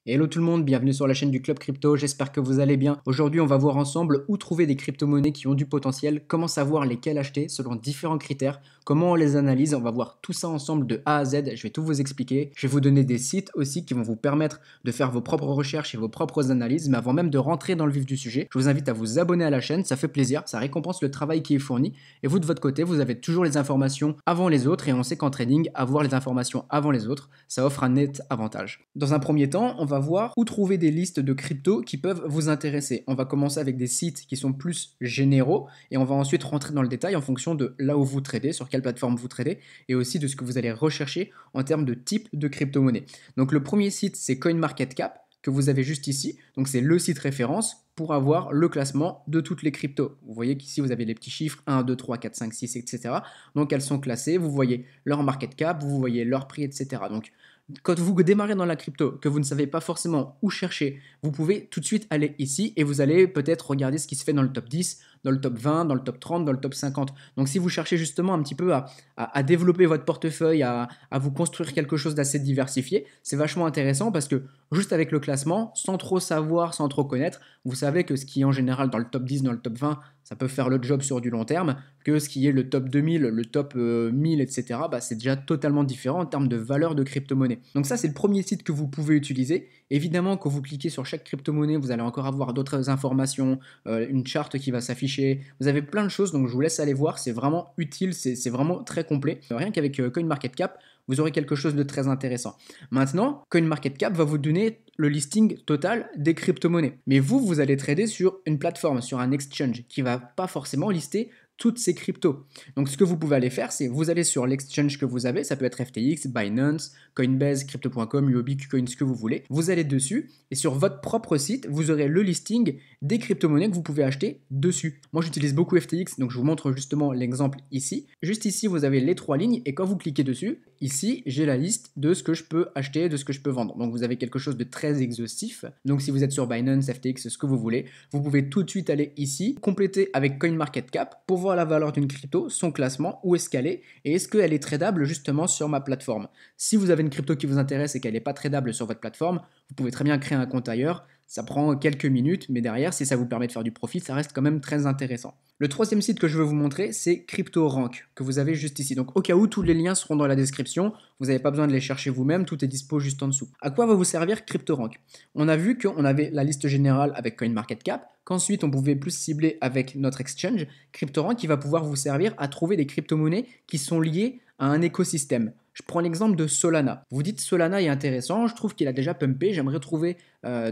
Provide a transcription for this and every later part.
Hello tout le monde, bienvenue sur la chaîne du Club Crypto, j'espère que vous allez bien. Aujourd'hui on va voir ensemble où trouver des crypto-monnaies qui ont du potentiel, comment savoir lesquelles acheter selon différents critères, comment on les analyse, on va voir tout ça ensemble de A à Z, je vais tout vous expliquer. Je vais vous donner des sites aussi qui vont vous permettre de faire vos propres recherches et vos propres analyses, mais avant même de rentrer dans le vif du sujet, je vous invite à vous abonner à la chaîne, ça fait plaisir, ça récompense le travail qui est fourni, et vous de votre côté, vous avez toujours les informations avant les autres, et on sait qu'en trading, avoir les informations avant les autres, ça offre un net avantage. Dans un premier temps, on va voir où trouver des listes de crypto qui peuvent vous intéresser. On va commencer avec des sites qui sont plus généraux et on va ensuite rentrer dans le détail en fonction de là où vous tradez, sur quelle plateforme vous tradez et aussi de ce que vous allez rechercher en termes de type de crypto-monnaie. Donc le premier site, c'est CoinMarketCap que vous avez juste ici. Donc c'est le site référence pour avoir le classement de toutes les cryptos. Vous voyez qu'ici vous avez les petits chiffres 1, 2, 3, 4, 5, 6, etc. Donc elles sont classées, vous voyez leur market cap, vous voyez leur prix, etc. Donc quand vous démarrez dans la crypto, que vous ne savez pas forcément où chercher, vous pouvez tout de suite aller ici et vous allez peut-être regarder ce qui se fait dans le top 10, dans le top 20, dans le top 30, dans le top 50. Donc si vous cherchez justement un petit peu à développer votre portefeuille, à vous construire quelque chose d'assez diversifié, c'est vachement intéressant parce que juste avec le classement, sans trop savoir, sans trop connaître, vous savez que ce qui est en général dans le top 10, dans le top 20, ça peut faire le job sur du long terme, que ce qui est le top 2000, le top 1000, etc., bah, c'est déjà totalement différent en termes de valeur de crypto-monnaie. Donc ça, c'est le premier site que vous pouvez utiliser. Évidemment, quand vous cliquez sur chaque crypto-monnaie, vous allez encore avoir d'autres informations, une charte qui va s'afficher. Vous avez plein de choses, donc je vous laisse aller voir. C'est vraiment utile, c'est vraiment très complet. Rien qu'avec CoinMarketCap, vous aurez quelque chose de très intéressant. Maintenant, CoinMarketCap va vous donner le listing total des crypto-monnaies. Mais vous allez trader sur une plateforme, sur un exchange qui ne va pas forcément lister toutes ces cryptos. Donc ce que vous pouvez aller faire, c'est vous allez sur l'exchange que vous avez, ça peut être FTX, Binance, Coinbase, Crypto.com, Huobi, KuCoin, ce que vous voulez. Vous allez dessus et sur votre propre site, vous aurez le listing des crypto-monnaies que vous pouvez acheter dessus. Moi j'utilise beaucoup FTX, donc je vous montre justement l'exemple ici. Juste ici, vous avez les trois lignes et quand vous cliquez dessus, ici j'ai la liste de ce que je peux acheter, de ce que je peux vendre. Donc vous avez quelque chose de très exhaustif. Donc si vous êtes sur Binance, FTX, ce que vous voulez, vous pouvez tout de suite aller ici, compléter avec CoinMarketCap pour voir la valeur d'une crypto, son classement, où est-ce qu'elle est et est-ce qu'elle est tradable justement sur ma plateforme. Si vous avez une crypto qui vous intéresse et qu'elle n'est pas tradable sur votre plateforme, vous pouvez très bien créer un compte ailleurs. Ça prend quelques minutes, mais derrière, si ça vous permet de faire du profit, ça reste quand même très intéressant. Le troisième site que je veux vous montrer, c'est CryptoRank, que vous avez juste ici. Donc au cas où, tous les liens seront dans la description. Vous n'avez pas besoin de les chercher vous-même, tout est dispo juste en dessous. À quoi va vous servir CryptoRank? On a vu qu'on avait la liste générale avec CoinMarketCap, qu'ensuite on pouvait plus cibler avec notre exchange. CryptoRank qui va pouvoir vous servir à trouver des crypto-monnaies qui sont liées à un écosystème. Je prends l'exemple de Solana. Vous dites Solana est intéressant, je trouve qu'il a déjà pumpé, j'aimerais trouver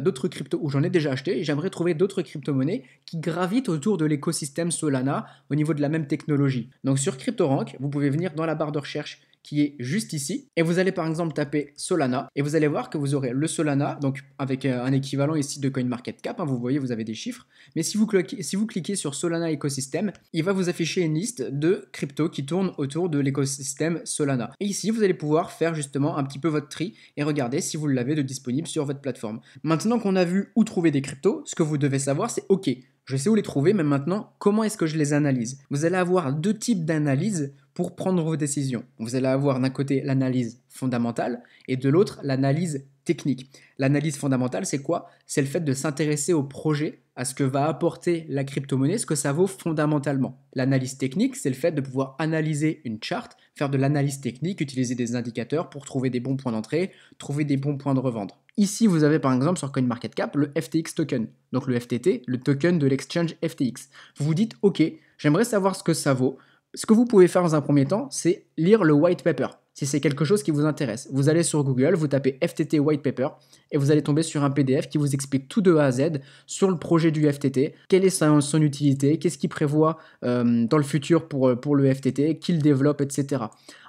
d'autres cryptos, ou j'en ai déjà acheté, et j'aimerais trouver d'autres crypto-monnaies qui gravitent autour de l'écosystème Solana au niveau de la même technologie. Donc sur CryptoRank, vous pouvez venir dans la barre de recherche qui est juste ici, et vous allez par exemple taper Solana, et vous allez voir que vous aurez le Solana, donc avec un équivalent ici de CoinMarketCap, hein, vous voyez, vous avez des chiffres, mais si vous cliquez sur Solana Ecosystem, il va vous afficher une liste de cryptos qui tournent autour de l'écosystème Solana. Et ici, vous allez pouvoir faire justement un petit peu votre tri et regarder si vous l'avez de disponible sur votre plateforme. Maintenant qu'on a vu où trouver des cryptos, ce que vous devez savoir, c'est OK, je sais où les trouver, mais maintenant, comment est-ce que je les analyse? Vous allez avoir deux types d'analyse pour prendre vos décisions. Vous allez avoir d'un côté l'analyse fondamentale et de l'autre l'analyse technique. L'analyse fondamentale, c'est quoi? C'est le fait de s'intéresser au projet, à ce que va apporter la crypto-monnaie, ce que ça vaut fondamentalement. L'analyse technique, c'est le fait de pouvoir analyser une charte, faire de l'analyse technique, utiliser des indicateurs pour trouver des bons points d'entrée, trouver des bons points de revente. Ici, vous avez par exemple sur CoinMarketCap le FTX token, donc le FTT, le token de l'exchange FTX. Vous vous dites, ok, j'aimerais savoir ce que ça vaut. Ce que vous pouvez faire dans un premier temps, c'est lire le white paper. Si c'est quelque chose qui vous intéresse, vous allez sur Google, vous tapez FTT white paper et vous allez tomber sur un PDF qui vous explique tout de A à Z sur le projet du FTT, quelle est son utilité, qu'est-ce qu'il prévoit dans le futur pour le FTT, qui le développe, etc.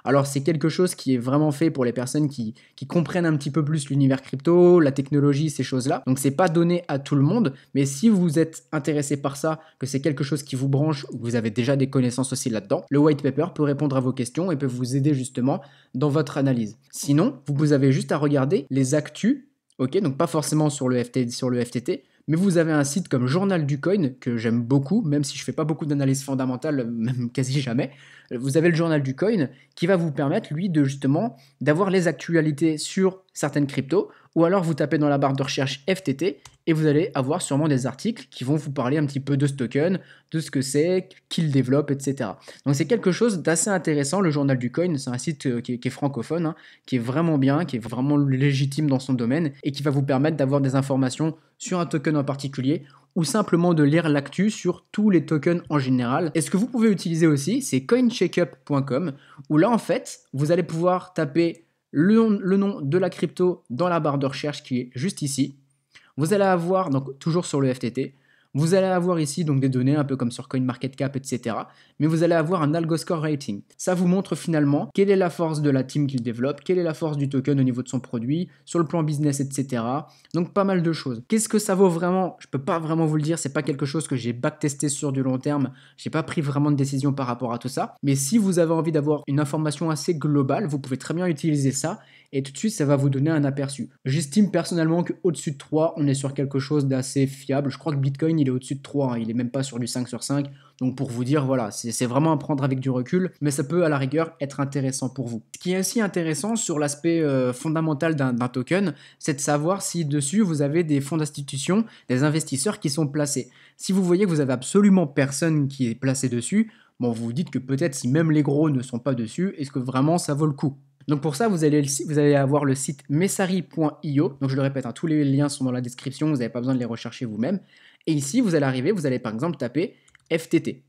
Alors c'est quelque chose qui est vraiment fait pour les personnes qui comprennent un petit peu plus l'univers crypto, la technologie, ces choses-là. Donc c'est pas donné à tout le monde, mais si vous êtes intéressé par ça, que c'est quelque chose qui vous branche, ou que vous avez déjà des connaissances aussi là-dedans, le white paper peut répondre à vos questions et peut vous aider justement dans votre analyse. Sinon, vous avez juste à regarder les actus, ok, donc pas forcément sur le FTT, mais vous avez un site comme Journal du Coin que j'aime beaucoup, même si je fais pas beaucoup d'analyse fondamentale, même quasi jamais. Vous avez le Journal du Coin qui va vous permettre, lui, de justement d'avoir les actualités sur certaines cryptos ou alors vous tapez dans la barre de recherche FTT et vous allez avoir sûrement des articles qui vont vous parler un petit peu de ce token, de ce que c'est, qui le développe, etc. Donc c'est quelque chose d'assez intéressant, le journal du coin, c'est un site qui est francophone, hein, qui est vraiment bien, qui est vraiment légitime dans son domaine et qui va vous permettre d'avoir des informations sur un token en particulier ou simplement de lire l'actu sur tous les tokens en général. Et ce que vous pouvez utiliser aussi, c'est coincheckup.com où là en fait, vous allez pouvoir taper le nom de la crypto dans la barre de recherche qui est juste ici. Vous allez avoir, donc toujours sur le FTT, vous allez avoir ici donc des données un peu comme sur CoinMarketCap, etc. Mais vous allez avoir un AlgoScore Rating. Ça vous montre finalement quelle est la force de la team qu'il développe, quelle est la force du token au niveau de son produit, sur le plan business, etc. Donc pas mal de choses. Qu'est-ce que ça vaut vraiment? Je peux pas vraiment vous le dire, c'est pas quelque chose que j'ai backtesté sur du long terme. J'ai pas pris vraiment de décision par rapport à tout ça. Mais si vous avez envie d'avoir une information assez globale, vous pouvez très bien utiliser ça. Et tout de suite, ça va vous donner un aperçu. J'estime personnellement qu'au-dessus de 3, on est sur quelque chose d'assez fiable. Je crois que Bitcoin, il est au-dessus de 3, hein. Il n'est même pas sur du 5 sur 5. Donc pour vous dire, voilà, c'est vraiment à prendre avec du recul, mais ça peut à la rigueur être intéressant pour vous. Ce qui est aussi intéressant sur l'aspect fondamental d'un token, c'est de savoir si dessus vous avez des fonds d'institution, des investisseurs qui sont placés. Si vous voyez que vous avez absolument personne qui est placé dessus, bon, vous vous dites que peut-être si même les gros ne sont pas dessus, est-ce que vraiment ça vaut le coup? Donc pour ça, vous allez avoir le site messari.io. Donc je le répète, hein, tous les liens sont dans la description, vous n'avez pas besoin de les rechercher vous-même. Et ici, vous allez arriver, vous allez par exemple taper FTT.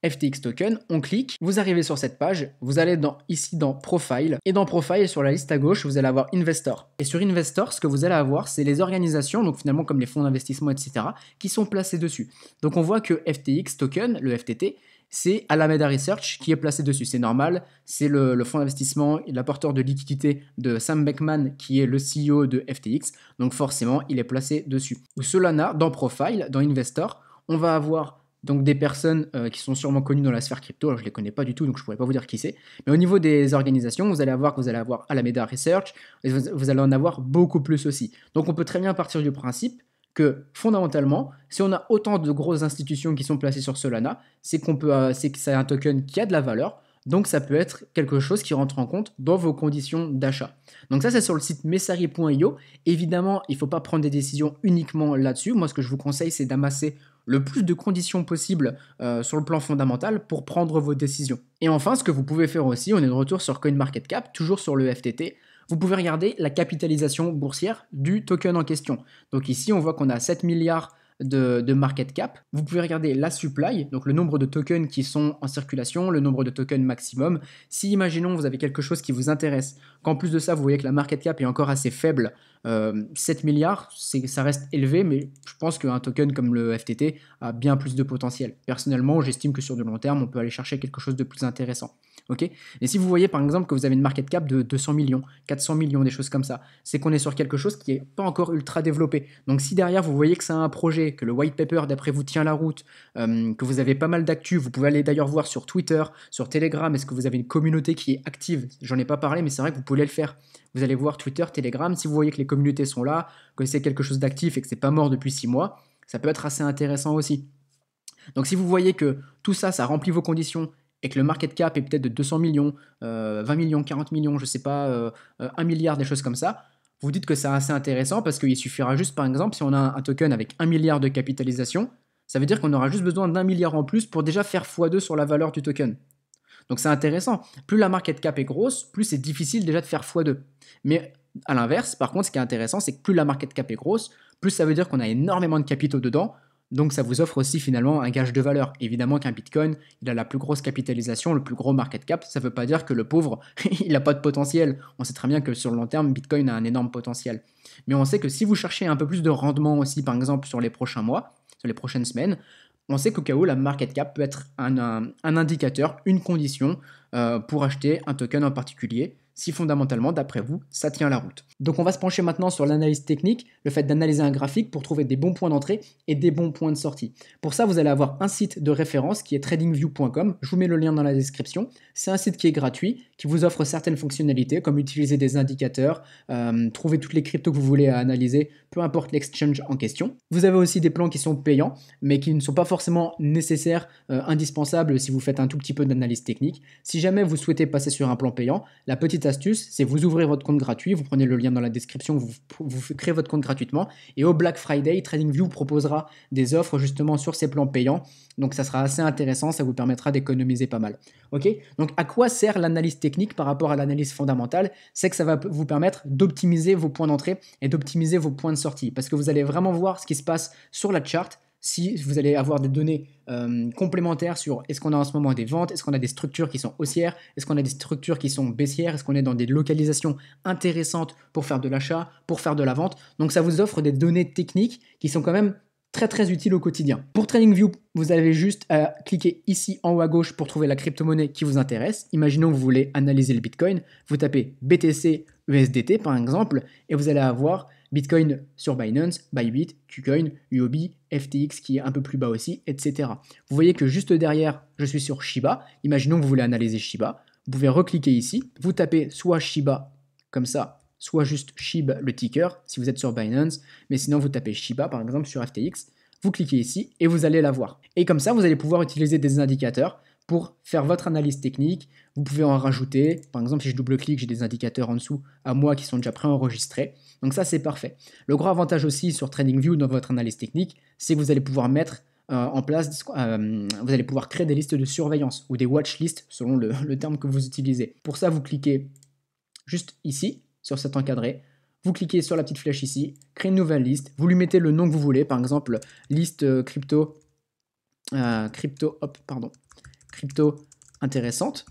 FTX token, on clique, vous arrivez sur cette page, vous allez ici dans Profile, et dans Profile, sur la liste à gauche, vous allez avoir Investor. Et sur Investor, ce que vous allez avoir, c'est les organisations, donc finalement comme les fonds d'investissement, etc., qui sont placés dessus. Donc on voit que FTX token, le FTT, c'est Alameda Research qui est placé dessus. C'est normal, c'est le fonds d'investissement et l'apporteur de liquidité de Sam Bankman qui est le CEO de FTX, donc forcément il est placé dessus. Ou Solana, dans Profile, dans Investor, on va avoir donc des personnes qui sont sûrement connues dans la sphère crypto. Alors je ne les connais pas du tout, donc je ne pourrais pas vous dire qui c'est. Mais au niveau des organisations, vous allez avoir Alameda Research, et vous allez en avoir beaucoup plus aussi. Donc on peut très bien partir du principe que fondamentalement, si on a autant de grosses institutions qui sont placées sur Solana, c'est que c'est un token qui a de la valeur, donc ça peut être quelque chose qui rentre en compte dans vos conditions d'achat. Donc ça, c'est sur le site messari.io. Évidemment, il ne faut pas prendre des décisions uniquement là-dessus. Moi, ce que je vous conseille, c'est d'amasser le plus de conditions possibles sur le plan fondamental pour prendre vos décisions. Et enfin, ce que vous pouvez faire aussi, on est de retour sur CoinMarketCap, toujours sur le FTT, vous pouvez regarder la capitalisation boursière du token en question. Donc ici, on voit qu'on a 7 milliards de market cap. Vous pouvez regarder la supply, donc le nombre de tokens qui sont en circulation, le nombre de tokens maximum. Si, imaginons, vous avez quelque chose qui vous intéresse, qu'en plus de ça, vous voyez que la market cap est encore assez faible, 7 milliards, ça reste élevé, mais je pense qu'un token comme le FTT a bien plus de potentiel. Personnellement, j'estime que sur du long terme, on peut aller chercher quelque chose de plus intéressant. Okay, et si vous voyez par exemple que vous avez une market cap de 200 millions, 400 millions, des choses comme ça, c'est qu'on est sur quelque chose qui n'est pas encore ultra développé. Donc si derrière vous voyez que c'est un projet, que le white paper d'après vous tient la route, que vous avez pas mal d'actu, vous pouvez aller d'ailleurs voir sur Twitter, sur Telegram, est-ce que vous avez une communauté qui est active? J'en ai pas parlé, mais c'est vrai que vous pouvez le faire. Vous allez voir Twitter, Telegram, si vous voyez que les communautés sont là, que c'est quelque chose d'actif et que c'est pas mort depuis 6 mois, ça peut être assez intéressant aussi. Donc si vous voyez que tout ça, ça remplit vos conditions, et que le market cap est peut-être de 200 millions, 20 millions, 40 millions, je sais pas, 1 milliard, des choses comme ça, vous dites que c'est assez intéressant parce qu'il suffira juste, par exemple, si on a un token avec 1 milliard de capitalisation, ça veut dire qu'on aura juste besoin d'1 milliard en plus pour déjà faire x2 sur la valeur du token. Donc c'est intéressant. Plus la market cap est grosse, plus c'est difficile déjà de faire x2. Mais à l'inverse, par contre, ce qui est intéressant, c'est que plus la market cap est grosse, plus ça veut dire qu'on a énormément de capitaux dedans. Donc ça vous offre aussi finalement un gage de valeur. Évidemment qu'un Bitcoin, il a la plus grosse capitalisation, le plus gros market cap. Ça ne veut pas dire que le pauvre, il n'a pas de potentiel. On sait très bien que sur le long terme, Bitcoin a un énorme potentiel. Mais on sait que si vous cherchez un peu plus de rendement aussi, par exemple sur les prochains mois, sur les prochaines semaines, on sait qu'au cas où la market cap peut être un indicateur, une condition pour acheter un token en particulier, si fondamentalement, d'après vous, ça tient la route. Donc on va se pencher maintenant sur l'analyse technique, le fait d'analyser un graphique pour trouver des bons points d'entrée et des bons points de sortie. Pour ça, vous allez avoir un site de référence qui est tradingview.com, je vous mets le lien dans la description. C'est un site qui est gratuit, qui vous offre certaines fonctionnalités, comme utiliser des indicateurs, trouver toutes les cryptos que vous voulez analyser, peu importe l'exchange en question. Vous avez aussi des plans qui sont payants, mais qui ne sont pas forcément nécessaires, indispensables si vous faites un tout petit peu d'analyse technique. Si jamais vous souhaitez passer sur un plan payant, la petite petite astuce, c'est vous ouvrez votre compte gratuit, vous prenez le lien dans la description, vous créez votre compte gratuitement et au Black Friday, TradingView proposera des offres justement sur ces plans payants. Donc ça sera assez intéressant, ça vous permettra d'économiser pas mal. Ok. Donc à quoi sert l'analyse technique par rapport à l'analyse fondamentale? C'est que ça va vous permettre d'optimiser vos points d'entrée et d'optimiser vos points de sortie parce que vous allez vraiment voir ce qui se passe sur la chart. Si vous allez avoir des données complémentaires sur est-ce qu'on a en ce moment des ventes, est-ce qu'on a des structures qui sont haussières, est-ce qu'on a des structures qui sont baissières, est-ce qu'on est dans des localisations intéressantes pour faire de l'achat, pour faire de la vente. Donc ça vous offre des données techniques qui sont quand même très très utiles au quotidien. Pour TradingView, vous avez juste à cliquer ici en haut à gauche pour trouver la crypto-monnaie qui vous intéresse. Imaginons que vous voulez analyser le Bitcoin, vous tapez BTC USDT par exemple et vous allez avoir Bitcoin sur Binance, Bybit, KuCoin, UOB, FTX qui est un peu plus bas aussi, etc. Vous voyez que juste derrière, je suis sur Shiba. Imaginons que vous voulez analyser Shiba. Vous pouvez recliquer ici. Vous tapez soit Shiba comme ça, soit juste SHIB le ticker si vous êtes sur Binance. Mais sinon, vous tapez Shiba par exemple sur FTX. Vous cliquez ici et vous allez la voir. Et comme ça, vous allez pouvoir utiliser des indicateurs pour faire votre analyse technique. Vous pouvez en rajouter. Par exemple, si je double-clique, j'ai des indicateurs en dessous à moi qui sont déjà préenregistrés. Donc ça, c'est parfait. Le gros avantage aussi sur TradingView dans votre analyse technique, c'est que vous allez pouvoir mettre en place, vous allez pouvoir créer des listes de surveillance ou des watchlists selon le terme que vous utilisez. Pour ça, vous cliquez juste ici, sur cet encadré. Vous cliquez sur la petite flèche ici, créer une nouvelle liste. Vous lui mettez le nom que vous voulez, par exemple, liste crypto intéressante.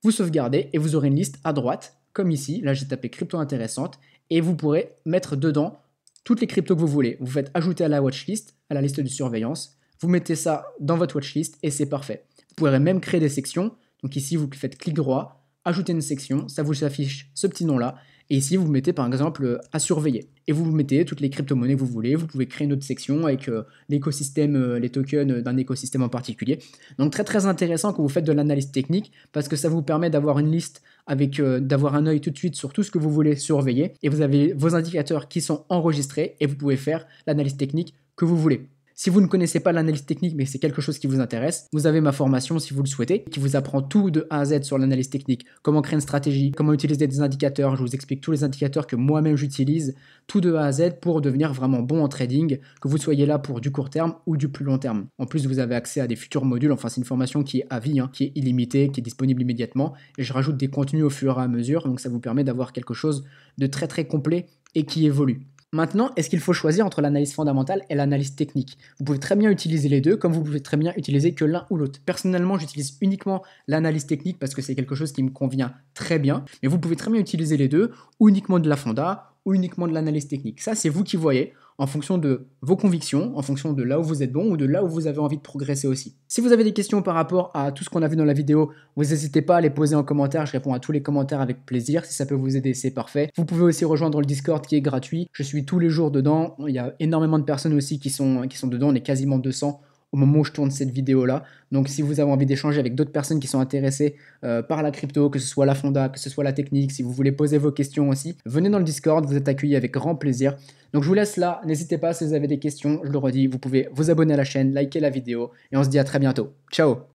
Vous sauvegardez et vous aurez une liste à droite, comme ici. Là, j'ai tapé crypto intéressante et vous pourrez mettre dedans toutes les cryptos que vous voulez. Vous faites ajouter à la watchlist, à la liste de surveillance. Vous mettez ça dans votre watchlist et c'est parfait. Vous pourrez même créer des sections. Donc ici, vous faites clic droit, ajouter une section, ça vous affiche ce petit nom-là. Et ici, vous mettez par exemple à surveiller. Et vous mettez toutes les crypto-monnaies que vous voulez. Vous pouvez créer une autre section avec l'écosystème, les tokens d'un écosystème en particulier. Donc très très intéressant quand vous faites de l'analyse technique parce que ça vous permet d'avoir une liste avec d'avoir un œil tout de suite sur tout ce que vous voulez surveiller. Et vous avez vos indicateurs qui sont enregistrés et vous pouvez faire l'analyse technique que vous voulez. Si vous ne connaissez pas l'analyse technique, mais c'est quelque chose qui vous intéresse, vous avez ma formation si vous le souhaitez, qui vous apprend tout de A à Z sur l'analyse technique, comment créer une stratégie, comment utiliser des indicateurs, je vous explique tous les indicateurs que moi-même j'utilise, tout de A à Z pour devenir vraiment bon en trading, que vous soyez là pour du court terme ou du plus long terme. En plus, vous avez accès à des futurs modules, enfin c'est une formation qui est à vie, qui est illimitée, qui est disponible immédiatement, et je rajoute des contenus au fur et à mesure, donc ça vous permet d'avoir quelque chose de très très complet et qui évolue. Maintenant, est-ce qu'il faut choisir entre l'analyse fondamentale et l'analyse technique? Vous pouvez très bien utiliser les deux, comme vous pouvez très bien utiliser que l'un ou l'autre. Personnellement, j'utilise uniquement l'analyse technique parce que c'est quelque chose qui me convient très bien, mais vous pouvez très bien utiliser les deux, ou uniquement de la fonda, ou uniquement de l'analyse technique. Ça, c'est vous qui voyez, en fonction de vos convictions, en fonction de là où vous êtes bon ou de là où vous avez envie de progresser aussi. Si vous avez des questions par rapport à tout ce qu'on a vu dans la vidéo, vous n'hésitez pas à les poser en commentaire, je réponds à tous les commentaires avec plaisir. Si ça peut vous aider, c'est parfait. Vous pouvez aussi rejoindre le Discord qui est gratuit, je suis tous les jours dedans, il y a énormément de personnes aussi qui sont dedans, on est quasiment 200 au moment où je tourne cette vidéo-là. Donc si vous avez envie d'échanger avec d'autres personnes qui sont intéressées par la crypto, que ce soit la fonda, que ce soit la technique, si vous voulez poser vos questions aussi, venez dans le Discord, vous êtes accueillis avec grand plaisir. Donc je vous laisse là, n'hésitez pas si vous avez des questions, je le redis, vous pouvez vous abonner à la chaîne, liker la vidéo et on se dit à très bientôt. Ciao!